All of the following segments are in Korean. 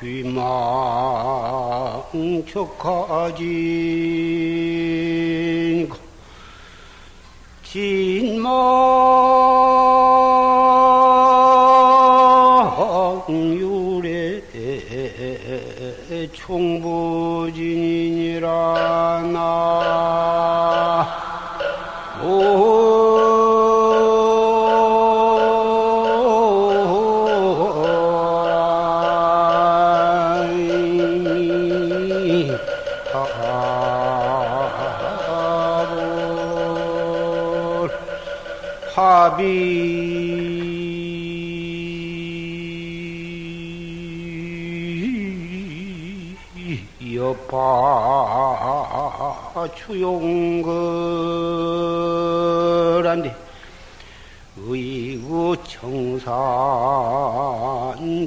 귀망 척하진 진망유래 총부진이니라 나 합이 여파 추용거란데 의구 청산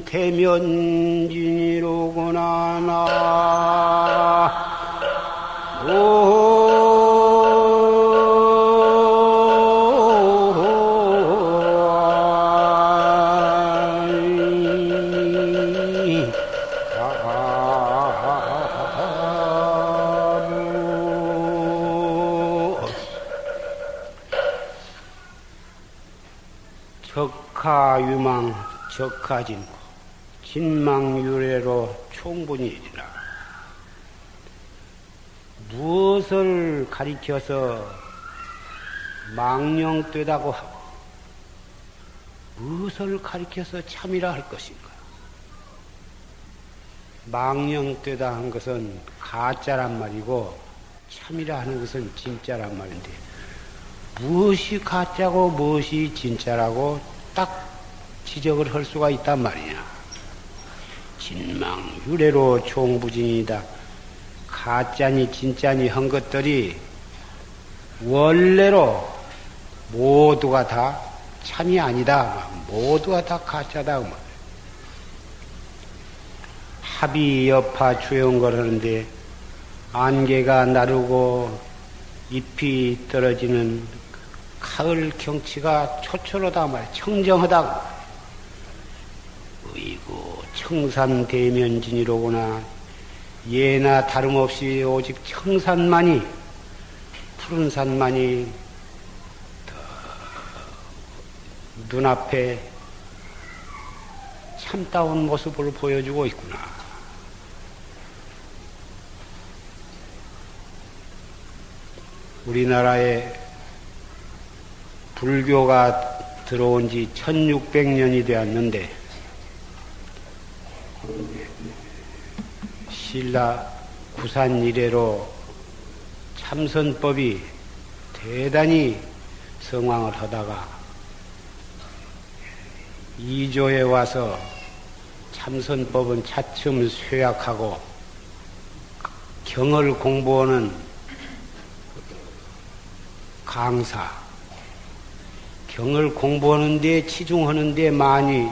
대면진이로구나 나 적하유망 적하진고 진망유래로 총분이니라. 무엇을 가리켜서 망령되다고 하고 무엇을 가리켜서 참이라 할 것인가? 망령되다 한 것은 가짜란 말이고 참이라 하는 것은 진짜란 말인데 무엇이 가짜고 무엇이 진짜라고 딱 지적을 할 수가 있단 말이냐. 진망유래로 총부진이다. 가짜니 진짜니 한 것들이 원래로 모두가 다 참이 아니다. 모두가 다 가짜다. 합이 여파 주영걸 하는데 안개가 나르고 잎이 떨어지는 가을 경치가 초초로다 말이야. 청정하다고. 의구 청산대면진이로구나. 예나 다름없이 오직 청산만이 푸른 산만이 눈앞에 참다운 모습을 보여주고 있구나. 우리나라에 불교가 들어온 지 1600년이 되었는데 신라 구산 이래로 참선법이 대단히 성황을 하다가 이조에 와서 참선법은 차츰 쇠약하고 경을 공부하는 강사, 경을 공부하는 데 치중하는 데 많이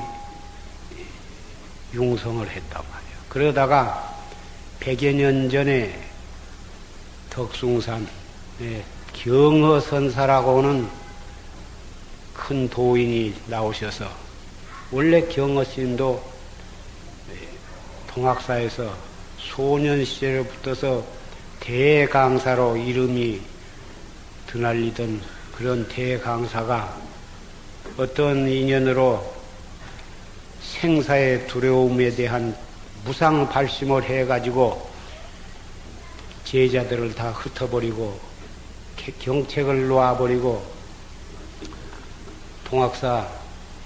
융성을 했단 말이에요. 그러다가 100여 년 전에 덕숭산 경허선사라고 하는 큰 도인이 나오셔서 원래 경허스님도 동학사에서 소년 시절부터서 대강사로 이름이 드날리던 그런 대강사가 어떤 인연으로 생사의 두려움에 대한 무상 발심을 해가지고 제자들을 다 흩어버리고 경책을 놓아버리고 동학사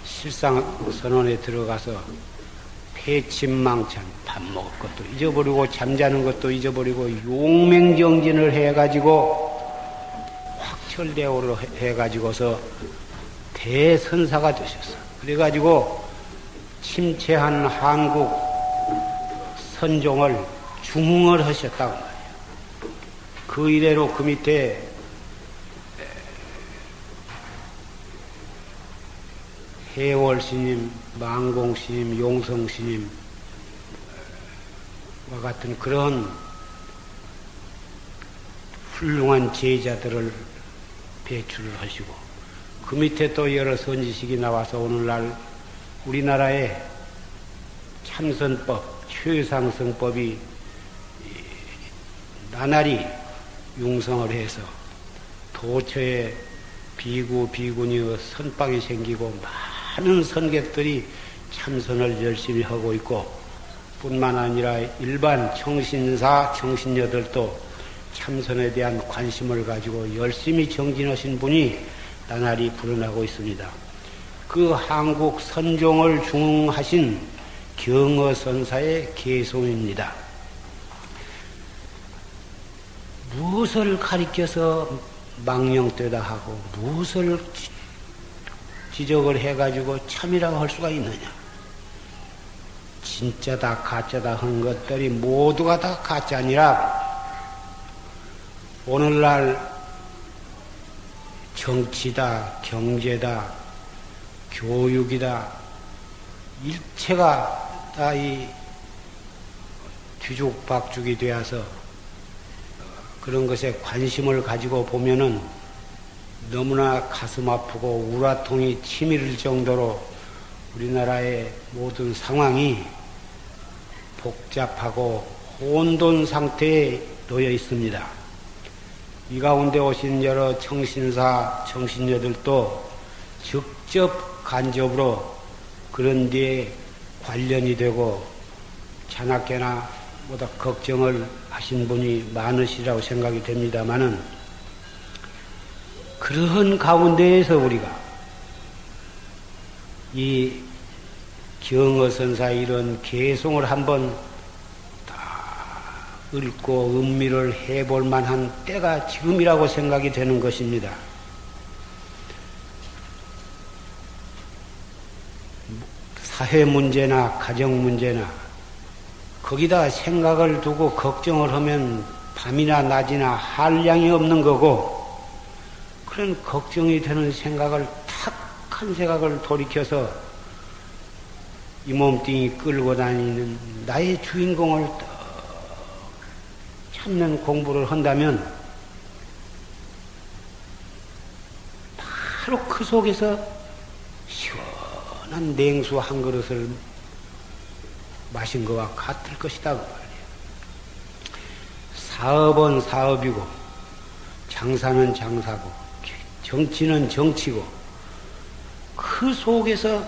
실상선언에 들어가서 패침망찬 밥 먹을 것도 잊어버리고 잠자는 것도 잊어버리고 용맹정진을 해가지고 확철대오를 해가지고서 대선사가 되셨어. 그래가지고 침체한 한국 선종을 중흥을 하셨다고 말이에요. 그 이래로 그 밑에 해월스님, 망공스님, 용성스님과 같은 그런 훌륭한 제자들을 배출을 하시고 그 밑에 또 여러 선지식이 나와서 오늘날 우리나라에 참선법, 최상승법이 나날이 융성을 해서 도처에 비구, 비구니의 선방이 생기고 많은 선객들이 참선을 열심히 하고 있고 뿐만 아니라 일반 청신사, 청신녀들도 참선에 대한 관심을 가지고 열심히 정진하신 분이 나날이 불어나고 있습니다. 그 한국 선종을 중흥하신 경어선사의 개송입니다. 무엇을 가리켜서 망령되다 하고 무엇을 지적을 해가지고 참이라고 할 수가 있느냐. 진짜다 가짜다 한 것들이 모두가 다 가짜니라. 오늘날 정치다, 경제다, 교육이다, 일체가 다 이 뒤죽박죽이 되어서 그런 것에 관심을 가지고 보면은 너무나 가슴 아프고 우라통이 치밀을 정도로 우리나라의 모든 상황이 복잡하고 혼돈 상태에 놓여 있습니다. 이 가운데 오신 여러 청신사, 청신녀들도 직접 간접으로 그런 데에 관련이 되고 자나깨나 보다 걱정을 하신 분이 많으시라고 생각이 됩니다마는 그러한 가운데에서 우리가 이 경어선사 이런 개송을 한번 다 읽고 음미를 해볼 만한 때가 지금이라고 생각이 되는 것입니다. 사회 문제나 가정 문제나 거기다 생각을 두고 걱정을 하면 밤이나 낮이나 한량이 없는 거고 그런 걱정이 되는 생각을 탁한 생각을 돌이켜서 이 몸뚱이 끌고 다니는 나의 주인공을 찾는 공부를 한다면 바로 그 속에서 시원한 냉수 한 그릇을 마신 것과 같을 것이다. 그 말이에요. 사업은 사업이고 장사는 장사고 정치는 정치고 그 속에서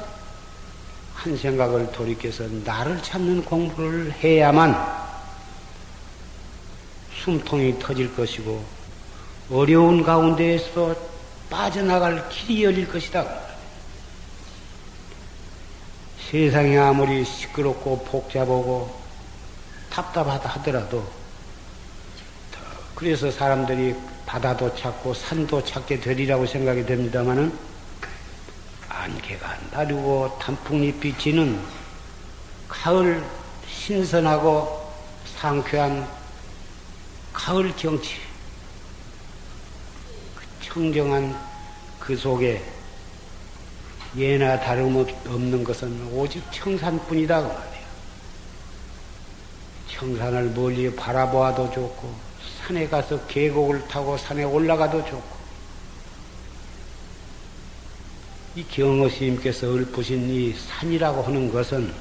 한 생각을 돌이켜서 나를 찾는 공부를 해야만 숨통이 터질 것이고 어려운 가운데에서 빠져나갈 길이 열릴 것이다. 세상이 아무리 시끄럽고 복잡하고 답답하다 하더라도 그래서 사람들이 바다도 찾고 산도 찾게 되리라고 생각이 됩니다마는 안개가 나르고 단풍잎이 지는 가을 신선하고 상쾌한 가을 경치 그 청정한 그 속에 예나 다름없는 것은 오직 청산뿐이다 그 말이에요. 청산을 멀리 바라보아도 좋고 산에 가서 계곡을 타고 산에 올라가도 좋고 이 경어 스님께서 읊으신 이 산이라고 하는 것은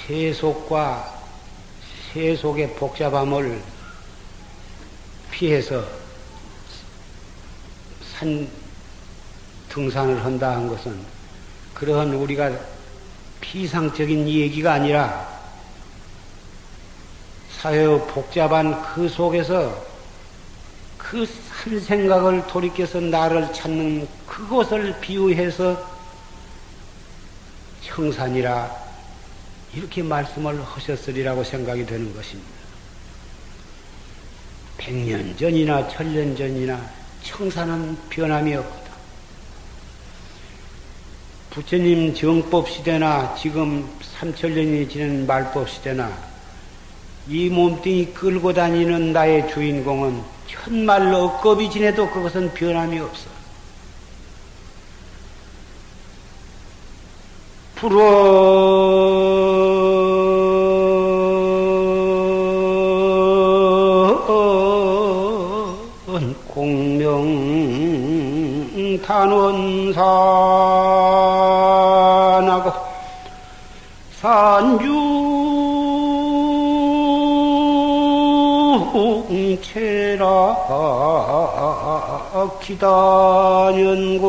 세속과 세속의 복잡함을 피해서 산 등산을 한다 한 것은 그러한 우리가 피상적인 얘기가 아니라 사회의 복잡한 그 속에서 그 산 생각을 돌이켜서 나를 찾는 그것을 비유해서 청산이라 이렇게 말씀을 하셨으리라고 생각이 되는 것입니다. 100년 전이나 1000년 전이나 청산은 변함이 없다. 부처님 정법 시대나 지금 3000년이 지난 말법 시대나 이 몸뚱이 끌고 다니는 나의 주인공은 천말 억겁이 지내도 그것은 변함이 없어. 불어 탄원산하고 산중체라 기다년구나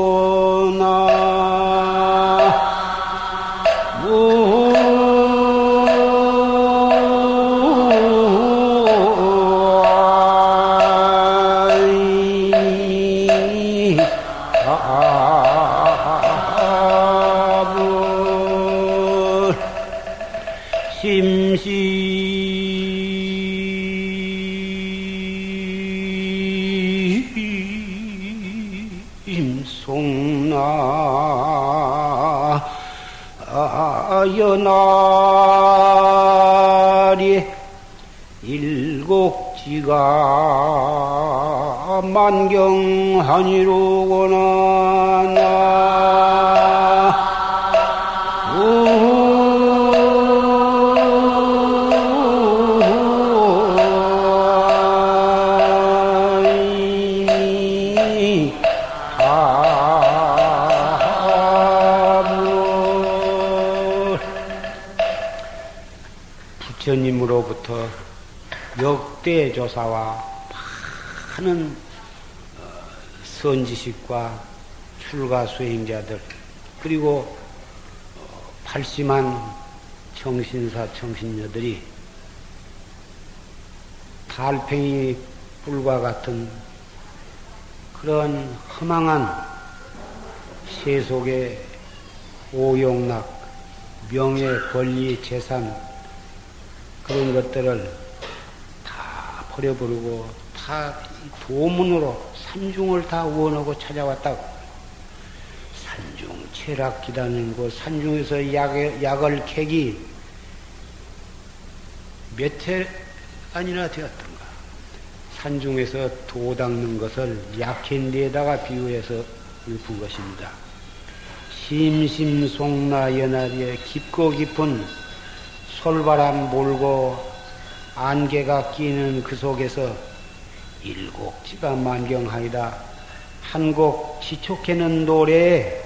연날이 일곡지가 만경하니로구나 부처님으로부터 역대 조사와 많은 선지식과 출가 수행자들 그리고 발심한 청신사 청신녀들이 달팽이 뿔과 같은 그런 허망한 세속의 오용락, 명예, 권리, 재산 그런 것들을 다 버려버리고 다 도문으로 산중을 다 원하고 찾아왔다고. 산중 체락 기다리고 산중에서 약을 캐기 몇 해안이나 되었던가. 산중에서 도 닦는 것을 약한 데에다가 비유해서 읊은 것입니다. 심심송나 연하리에 깊고 깊은 솔바람 몰고 안개가 끼는 그 속에서 일곡지가 만경하이다. 한 곡 지촉해는 노래에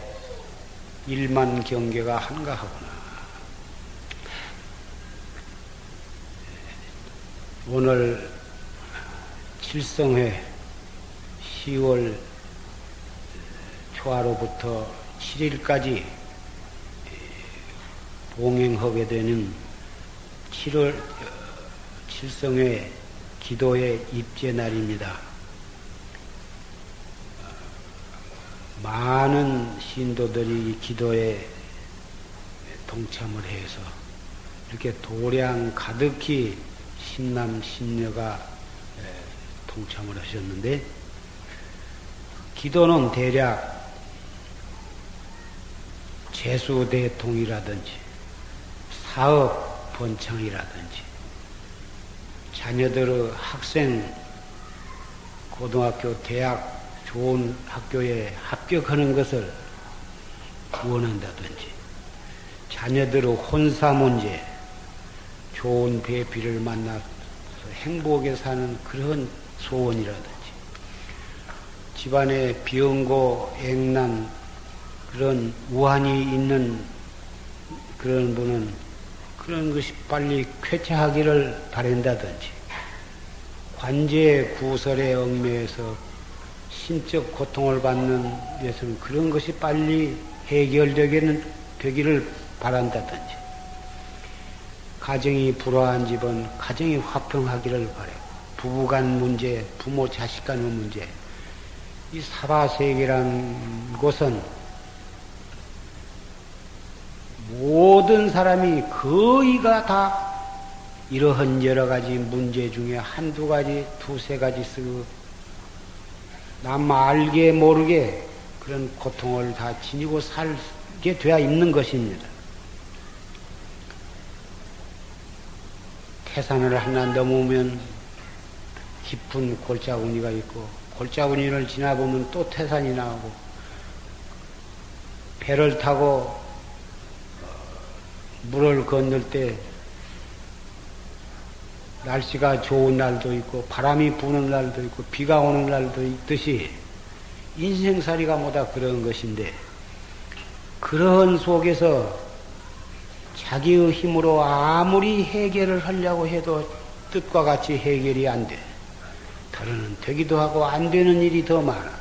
일만 경계가 한가하구나. 오늘 칠성회 10월 초하로부터 7일까지 봉행하게 되는 7월 칠성회 기도의 입제 날입니다. 많은 신도들이 기도에 동참을 해서 이렇게 도량 가득히 신남 신녀가 동참을 하셨는데, 기도는 대략 재수대통이라든지 사업 번창이라든지 자녀들의 학생 고등학교 대학 좋은 학교에 합격하는 것을 원한다든지 자녀들의 혼사 문제 좋은 배필을 만나서 행복하게 사는 그런 소원이라든지 집안에 병고 액난 그런 우환이 있는 그런 분은 그런 것이 빨리 쾌차하기를 바란다든지, 관제 구설에 얽매여서 신적 고통을 받는 데서는 그런 것이 빨리 해결되기를 바란다든지, 가정이 불화한 집은 가정이 화평하기를 바라고, 부부간 문제, 부모 자식 간의 문제, 이 사바세계란 곳은 모든 사람이 거의가 다 이러한 여러 가지 문제 중에 한두 가지, 두세 가지 쓰고 남 알게 모르게 그런 고통을 다 지니고 살게 되어 있는 것입니다. 태산을 하나 넘으면 깊은 골짜구니가 있고, 골짜구니를 지나보면 또 태산이 나오고, 배를 타고 물을 건널 때 날씨가 좋은 날도 있고 바람이 부는 날도 있고 비가 오는 날도 있듯이 인생살이가 뭐다 그런 것인데, 그런 속에서 자기의 힘으로 아무리 해결을 하려고 해도 뜻과 같이 해결이 안 돼. 다른 되기도 하고 안 되는 일이 더 많아.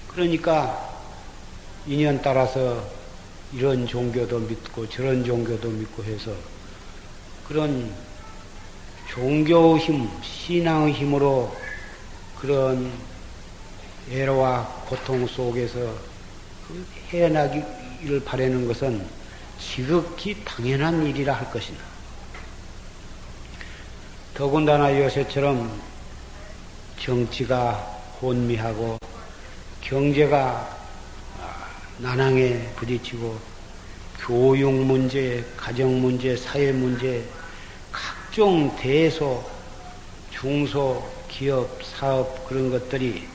그러니까 인연 따라서 이런 종교도 믿고 저런 종교도 믿고 해서 그런 종교의 힘, 신앙의 힘으로 그런 애로와 고통 속에서 헤어나기를 바라는 것은 지극히 당연한 일이라 할 것이다. 더군다나 요새처럼 정치가 혼미하고 경제가 난항에 부딪히고 교육 문제, 가정 문제, 사회 문제, 각종 대소, 중소, 기업, 사업 그런 것들이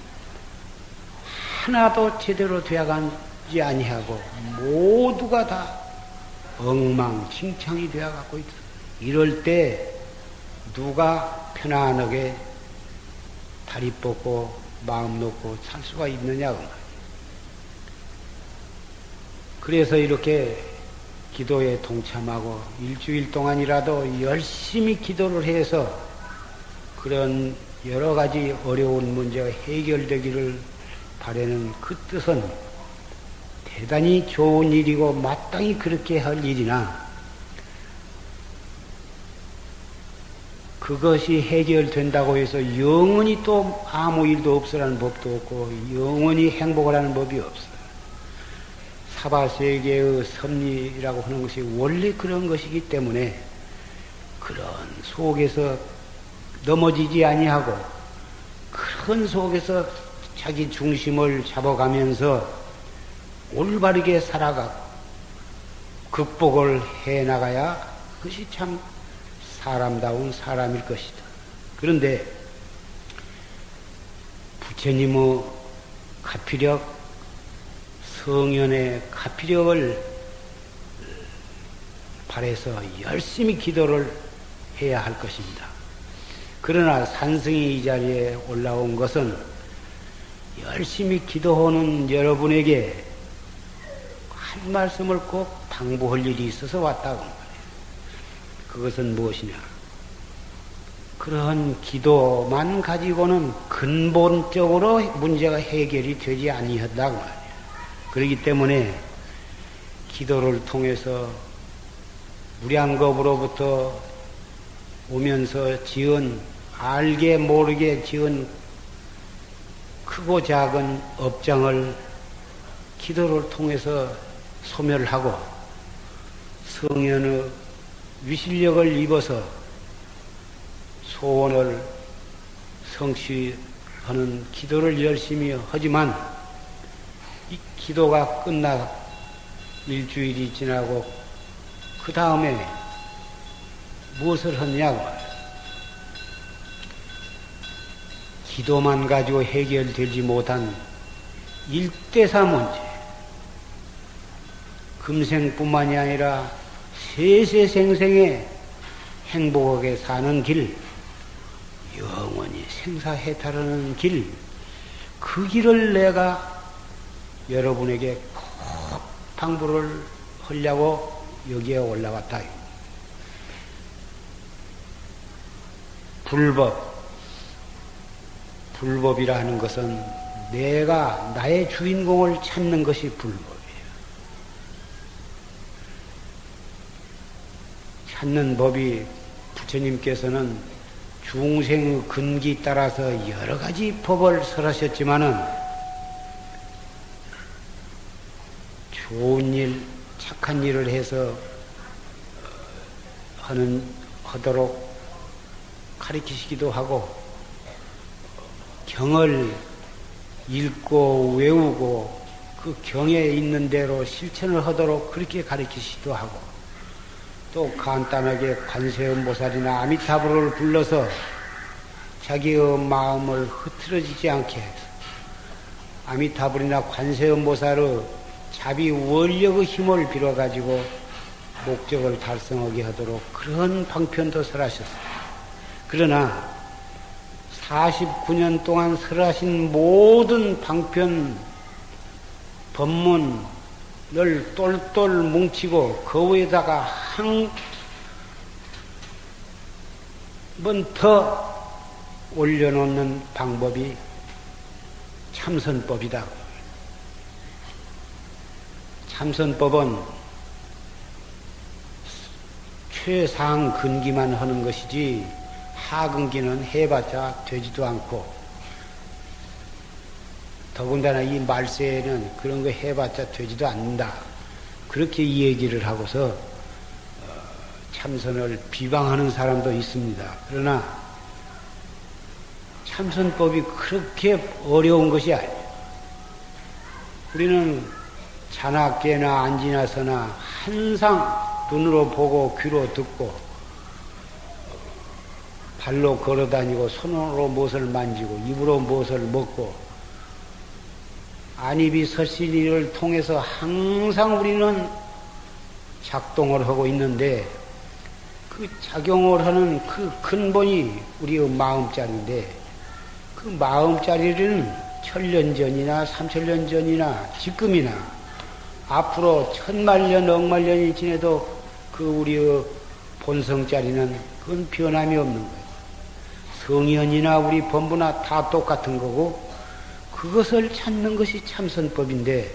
하나도 제대로 되어가지 아니하고 모두가 다 엉망진창이 되어가고 있다. 이럴 때 누가 편안하게 다리 뻗고 마음 놓고 살 수가 있느냐고. 그래서 이렇게 기도에 동참하고 일주일 동안이라도 열심히 기도를 해서 그런 여러 가지 어려운 문제가 해결되기를 바라는 그 뜻은 대단히 좋은 일이고 마땅히 그렇게 할 일이나, 그것이 해결된다고 해서 영원히 또 아무 일도 없으라는 법도 없고 영원히 행복을 하는 법이 없어요. 사바세계의 섭리라고 하는 것이 원래 그런 것이기 때문에 그런 속에서 넘어지지 아니하고 그런 속에서 자기 중심을 잡아가면서 올바르게 살아가고 극복을 해나가야 그것이 참 사람다운 사람일 것이다. 그런데 부처님의 가피력, 성현의 가피력을 바라서 열심히 기도를 해야 할 것입니다. 그러나 산승이 이 자리에 올라온 것은 열심히 기도하는 여러분에게 한 말씀을 꼭 당부할 일이 있어서 왔다고 말이에요. 그것은 무엇이냐? 그러한 기도만 가지고는 근본적으로 문제가 해결이 되지 아니한다고 말이에요. 그렇기 때문에 기도를 통해서 무량겁으로부터 오면서 지은, 알게 모르게 지은 크고 작은 업장을 기도를 통해서 소멸하고 성현의 위실력을 입어서 소원을 성취하는 기도를 열심히 하지만 이 기도가 끝나 일주일이 지나고 그 다음에 무엇을 하느냐고 말이야. 기도만 가지고 해결되지 못한 일대사 문제, 금생뿐만이 아니라 세세생생에 행복하게 사는 길, 영원히 생사해탈하는 길, 그 길을 내가 여러분에게 꼭 당부를 하려고 여기에 올라왔다. 불법이라 하는 것은 내가 나의 주인공을 찾는 것이 불법이에요. 찾는 법이 부처님께서는 중생의 근기 따라서 여러 가지 법을 설하셨지만은 좋은 일, 착한 일을 해서 하도록 가르치시기도 하고, 경을 읽고 외우고 그 경에 있는 대로 실천을 하도록 그렇게 가르치시기도 하고, 또 간단하게 관세음보살이나 아미타불을 불러서 자기의 마음을 흐트러지지 않게 해서 아미타불이나 관세음보살의 자비 원력의 힘을 빌어가지고 목적을 달성하게 하도록 그런 방편도 설하셨어요. 그러나 49년 동안 설하신 모든 방편, 법문을 똘똘 뭉치고 그 위에다가 한 번 더 올려놓는 방법이 참선법이다. 참선법은 최상 근기만 하는 것이지 하근기는 해봤자 되지도 않고, 더군다나 이 말세에는 그런 거 해봤자 되지도 않는다. 그렇게 이 얘기를 하고서 참선을 비방하는 사람도 있습니다. 그러나 참선법이 그렇게 어려운 것이 아니에요. 우리는 자나 깨나 앉으나 서나 항상 눈으로 보고 귀로 듣고 발로 걸어다니고 손으로 무엇을 만지고 입으로 무엇을 먹고 안입이 서신이를 통해서 항상 우리는 작동을 하고 있는데, 그 작용을 하는 그 근본이 우리의 마음자리인데, 그 마음자리는 천년 전이나 삼천년 전이나 지금이나 앞으로 천만년 억만년이 지내도 그 우리의 본성자리는 그건 변함이 없는 거예요. 성현이나 우리 법부나 다 똑같은 거고, 그것을 찾는 것이 참선법인데,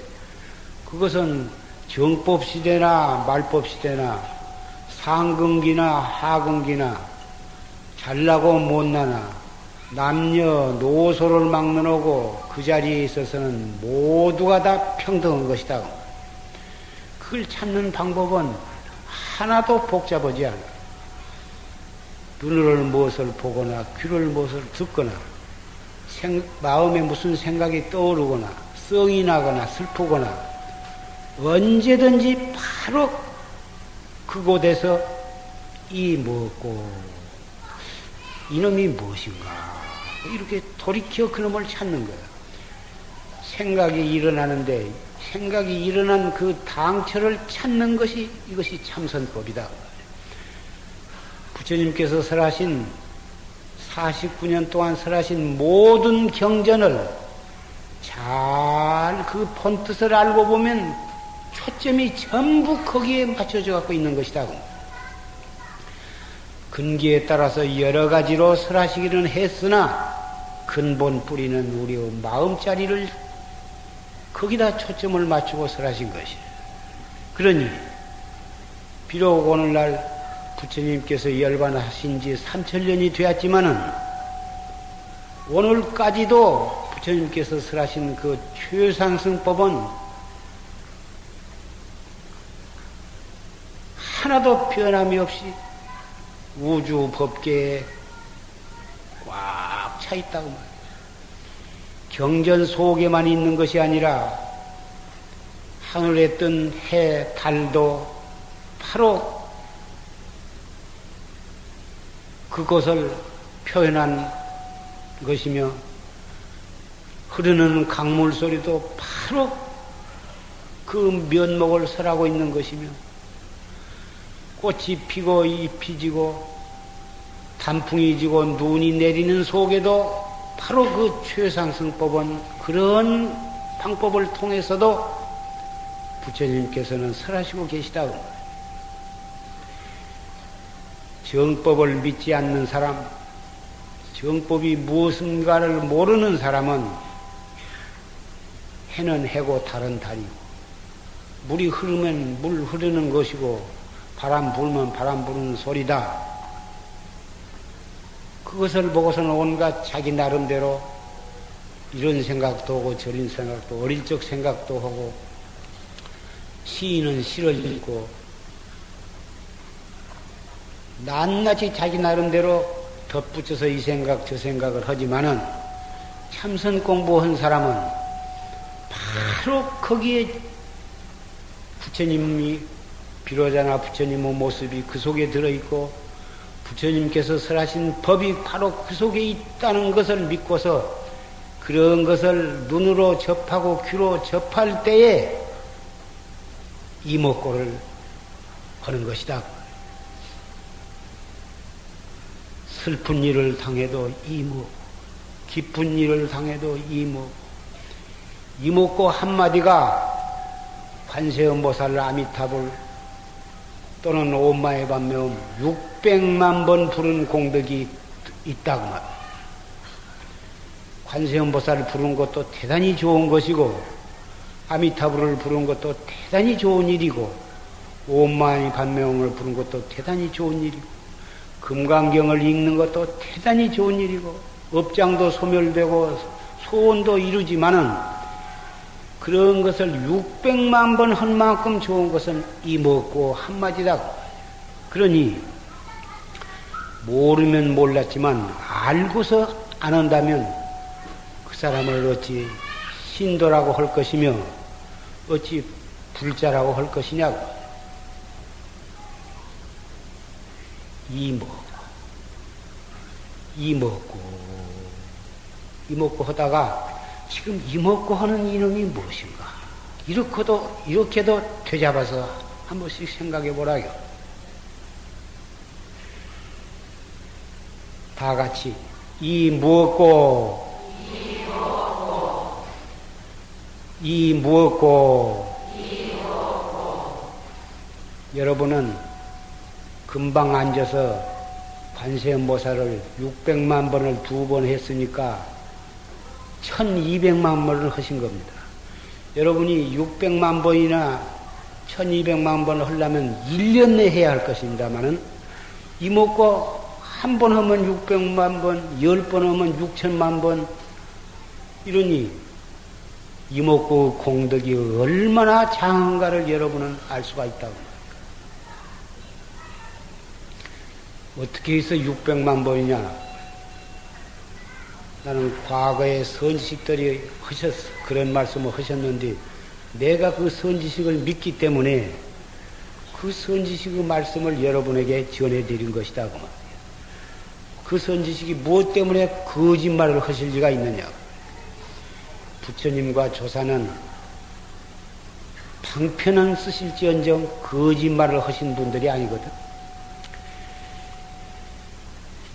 그것은 정법시대나 말법시대나 상근기나 하근기나 잘나고 못나나 남녀 노소를 막론하고 그 자리에 있어서는 모두가 다 평등한 것이다. 그걸 찾는 방법은 하나도 복잡하지 않아. 눈을 무엇을 보거나 귀를 무엇을 듣거나 마음에 무슨 생각이 떠오르거나 성이 나거나 슬프거나 언제든지 바로 그곳에서 이 무엇고 이놈이 무엇인가 이렇게 돌이켜 그놈을 찾는 거야. 생각이 일어나는데 생각이 일어난 그 당처를 찾는 것이 이것이 참선법이다. 부처님께서 설하신 49년 동안 설하신 모든 경전을 잘 그 본뜻을 알고 보면 초점이 전부 거기에 맞춰져 갖고 있는 것이다. 근기에 따라서 여러 가지로 설하시기는 했으나 근본 뿌리는 우리의 마음자리를 거기다 초점을 맞추고 설하신 것이에요. 그러니 비록 오늘날 부처님께서 열반하신 지 3000년이 되었지만은 오늘까지도 부처님께서 설하신 그 최상승법은 하나도 변함이 없이 우주 법계에 꽉 차 있다고 말이에요. 경전 속에만 있는 것이 아니라 하늘에 뜬 해, 달도 바로 그것을 표현한 것이며, 흐르는 강물 소리도 바로 그 면목을 설하고 있는 것이며, 꽃이 피고 잎이 지고 단풍이 지고 눈이 내리는 속에도 바로 그 최상승법은 그런 방법을 통해서도 부처님께서는 설하시고 계시다고. 정법을 믿지 않는 사람, 정법이 무엇인가를 모르는 사람은 해는 해고 달은 달이고, 물이 흐르면 물 흐르는 것이고 바람 불면 바람 부는 소리다. 그것을 보고서는 온갖 자기 나름대로 이런 생각도 하고 저런 생각도, 어릴 적 생각도 하고, 시인은 시를 읽고 낱낱이 자기 나름대로 덧붙여서 이 생각 저 생각을 하지만은 참선 공부한 사람은 바로 거기에 부처님이 비로자나 부처님의 모습이 그 속에 들어있고 부처님께서 설하신 법이 바로 그 속에 있다는 것을 믿고서 그런 것을 눈으로 접하고 귀로 접할 때에 이목고를 하는 것이다. 슬픈 일을 당해도 이목, 깊은 일을 당해도 이목고 한마디가 관세음보살 아미타불 또는 오마에 반면 600만 번 부른 공덕이 있다고 말이야. 관세음보살을 부르는 것도 대단히 좋은 것이고 아미타불을 부르는 것도 대단히 좋은 일이고 오마이 반명을 부르는 것도 대단히 좋은 일이고 금강경을 읽는 것도 대단히 좋은 일이고 업장도 소멸되고 소원도 이루지만은 그런 것을 600만 번 한 만큼 좋은 것은 이먹고 한마디다. 그러니 모르면 몰랐지만 알고서 안 한다면 그 사람을 어찌 신도라고 할 것이며 어찌 불자라고 할 것이냐고. 이먹고 하다가 지금 이먹고 하는 이놈이 무엇인가? 이렇게도 되잡아서 한 번씩 생각해 보라요. 다 같이 이먹고 여러분은 금방 앉아서 관세음보살을 600만 번을 2번 했으니까 1200만 번을 하신 겁니다. 여러분이 600만 번이나 1200만 번을 하려면 1년 내에 해야 할 것입니다만은 이먹고 한 번 하면 600만 번, 10번 하면 6000만 번 이러니 이먹고 공덕이 얼마나 장한가를 여러분은 알 수가 있다고. 어떻게 해서 600만 번이냐? 나는 과거에 선지식들이 그런 말씀을 하셨는데, 내가 그 선지식을 믿기 때문에 그 선지식의 말씀을 여러분에게 전해드린 것이다. 그 말이에요. 그 선지식이 무엇 때문에 거짓말을 하실 리가 있느냐? 부처님과 조사는 방편은 쓰실지언정 거짓말을 하신 분들이 아니거든.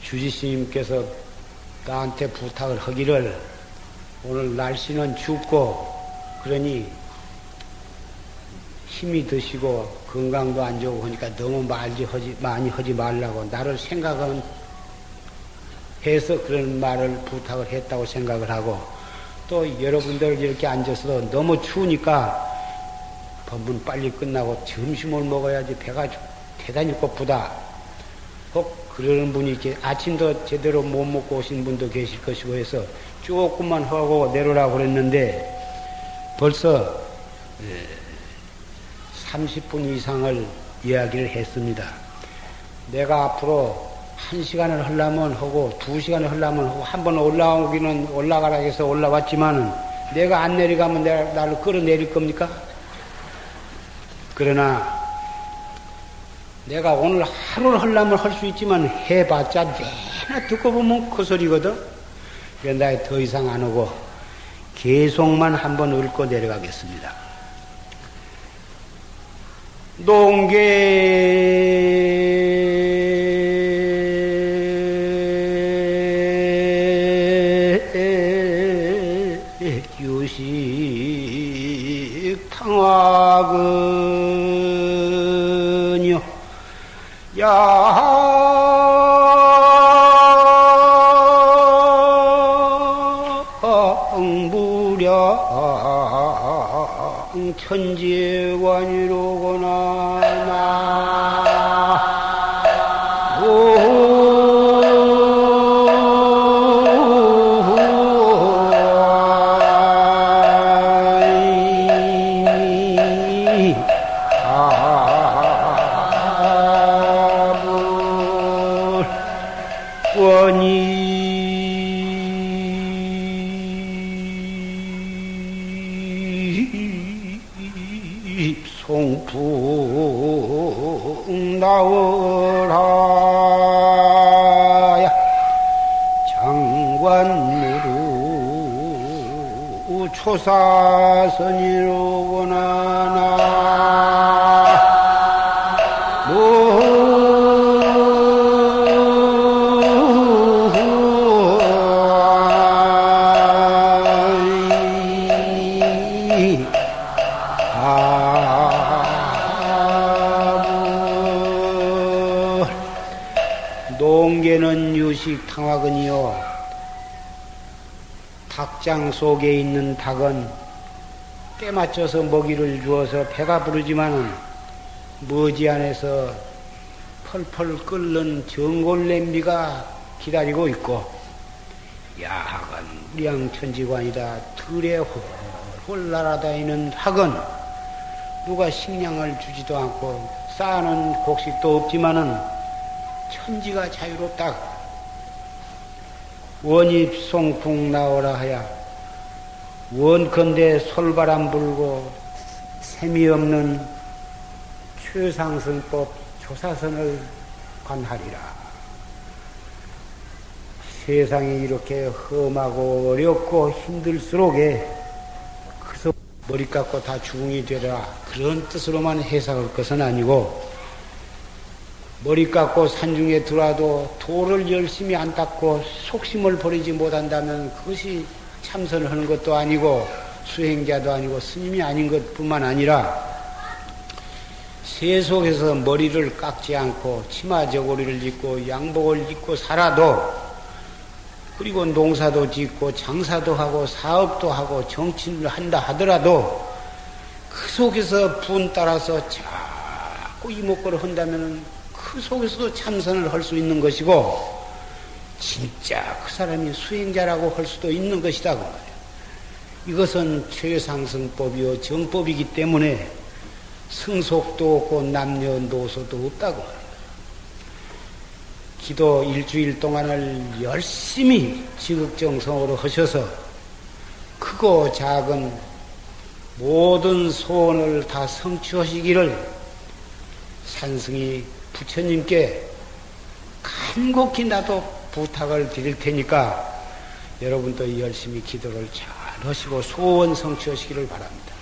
주지스님께서 나한테 부탁을 하기를 오늘 날씨는 춥고 그러니 힘이 드시고 건강도 안 좋고 하니까 너무 많이 하지 말라고 나를 생각은 해서 그런 말을 부탁을 했다고 생각을 하고, 또 여러분들 이렇게 앉아서 너무 추우니까 법문 빨리 끝나고 점심을 먹어야지 배가 대단히 고프다. 혹 그러는 분이 이렇게 아침도 제대로 못 먹고 오신 분도 계실 것이고 해서 조금만 하고 내려오라고 그랬는데 벌써 30분 이상을 이야기를 했습니다. 내가 앞으로 1시간을 하려면 하고 2시간을 하려면 하고 한 번 올라오기는 올라가라 해서 올라왔지만은 내가 안 내려가면 나를 끌어내릴 겁니까? 그러나 내가 오늘 하루를 하려면 할 수 있지만 해봤자 내나 듣고 보면 그 소리거든. 그래서 나 더 이상 안 오고 계속만 한번 읊고 내려가겠습니다. 농계 유식 탕화근요 양무량 천재관이로구나 송풍 나오라야 장관무루 초사선이로구나 나 천연 유식 탕화근이요. 닭장 속에 있는 닭은 때 맞춰서 먹이를 주어서 배가 부르지만은 머지 안에서 펄펄 끓는 정골 냄비가 기다리고 있고, 야학은 무량천지관이다. 들에 홀홀 날아다니는 학은 누가 식량을 주지도 않고 쌓아놓은 곡식도 없지만은 천지가 자유롭다. 원입송풍 나오라 하야 원컨대 솔바람 불고 셈이 없는 최상승법 조사선을 관하리라. 세상이 이렇게 험하고 어렵고 힘들수록에 그래서 머리 깎고 다 죽응이 되라, 그런 뜻으로만 해석할 것은 아니고, 머리 깎고 산중에 들어와도 돌을 열심히 안 닦고 속심을 버리지 못한다면 그것이 참선을 하는 것도 아니고 수행자도 아니고 스님이 아닌 것뿐만 아니라, 세속에서 머리를 깎지 않고 치마 저고리를 입고 양복을 입고 살아도, 그리고 농사도 짓고 장사도 하고 사업도 하고 정치를 한다 하더라도 그 속에서 분 따라서 자꾸 이목구를 한다면 그 속에서도 참선을 할 수 있는 것이고, 진짜 그 사람이 수행자라고 할 수도 있는 것이다 그 말이에요. 이것은 최상승법이요 정법이기 때문에 승속도 없고 남녀노소도 없다고 말합니다. 기도 일주일 동안을 열심히 지극정성으로 하셔서 크고 작은 모든 소원을 다 성취하시기를 산승이 부처님께 간곡히 나도 부탁을 드릴 테니까 여러분도 열심히 기도를 잘 하시고 소원 성취하시기를 바랍니다.